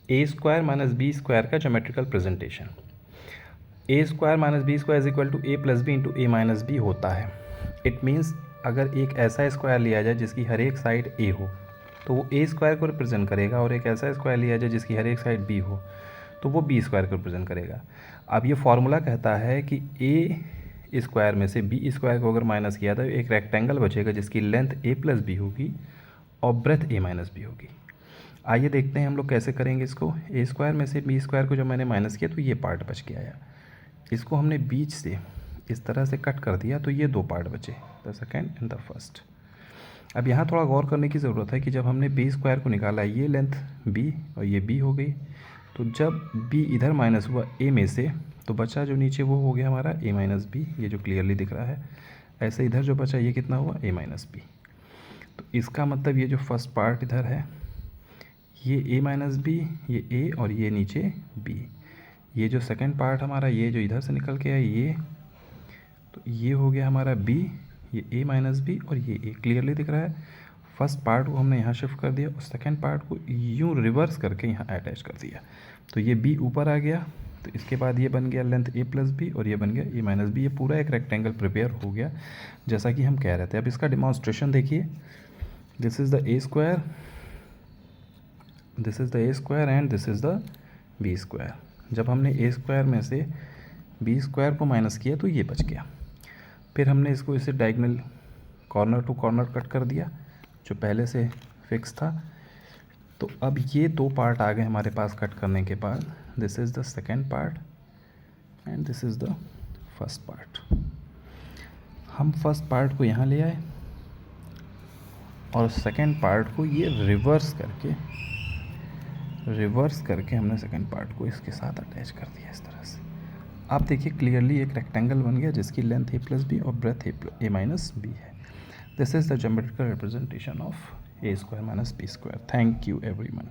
ए square minus b square का geometrical presentation. A square minus b square is equal to a plus b into a minus b होता है। It means अगर एक ऐसा square लिया जाए जिसकी हर एक साइड ए हो तो वो ए स्क्वायर को रिप्रेजेंट करेगा, और एक ऐसा स्क्वायर लिया जाए जिसकी हर एक साइड बी हो तो वो बी स्क्वायर को रिप्रेजेंट करेगा। अब ये फॉर्मूला कहता है कि ए स्क्वायर में से बी स्क्वायर को अगर माइनस किया तो एक रेक्टेंगल बचेगा जिसकी लेंथ ए प्लस बी होगी और ब्रेथ ए माइनस बी होगी। आइए देखते हैं हम लोग कैसे करेंगे इसको। ए स्क्वायर में से बी स्क्वायर को जब मैंने माइनस किया तो ये पार्ट बच के आया, इसको हमने बीच से इस तरह से कट कर दिया तो ये दो पार्ट बचे, the second and the first. अब यहाँ थोड़ा गौर करने की ज़रूरत है कि जब हमने बी स्क्वायर को निकाला, ये लेंथ बी और ये बी हो गई, तो जब बी इधर माइनस हुआ ए में से तो बचा जो नीचे वो हो गया हमारा ए माइनस बी, ये जो क्लियरली दिख रहा है। ऐसे इधर जो बचा ये कितना हुआ ए माइनस बी। तो इसका मतलब ये जो फर्स्ट पार्ट इधर है ये ए माइनस बी, ये ए और ये नीचे बी। ये जो सेकंड पार्ट हमारा ये जो इधर से निकल के है ये, तो ये हो गया हमारा बी, ये ए माइनस बी और ये ए क्लियरली दिख रहा है। फर्स्ट पार्ट को हमने यहाँ शिफ्ट कर दिया और सेकंड पार्ट को यूँ रिवर्स करके यहाँ अटैच कर दिया, तो ये बी ऊपर आ गया। तो इसके बाद ये बन गया लेंथ ए प्लस बी और ये बन गया ए माइनस बी। ये पूरा एक रेक्टेंगल प्रिपेयर हो गया जैसा कि हम कह रहे थे। अब इसका डिमॉन्स्ट्रेशन देखिए, this is the a square, this is the a square and this is the b square. जब हमने ए स्क्वायर में से बी स्क्वायर को माइनस किया तो ये बच गया। फिर हमने इसको इसे diagonal corner to corner cut कर दिया जो पहले से फिक्स था। तो अब ये दो पार्ट आ गए हमारे पास कट करने के बाद। This is the second part and this is the first part. हम फर्स्ट पार्ट को यहाँ ले आए और सेकेंड पार्ट को ये रिवर्स करके हमने सेकेंड पार्ट को इसके साथ अटैच कर दिया इस तरह से। आप देखिए क्लियरली एक रेक्टेंगल बन गया जिसकी लेंथ ए प्लस बी और ब्रेथ ए माइनस बी है। This is the geometrical representation of a square minus b square. Thank you everyone.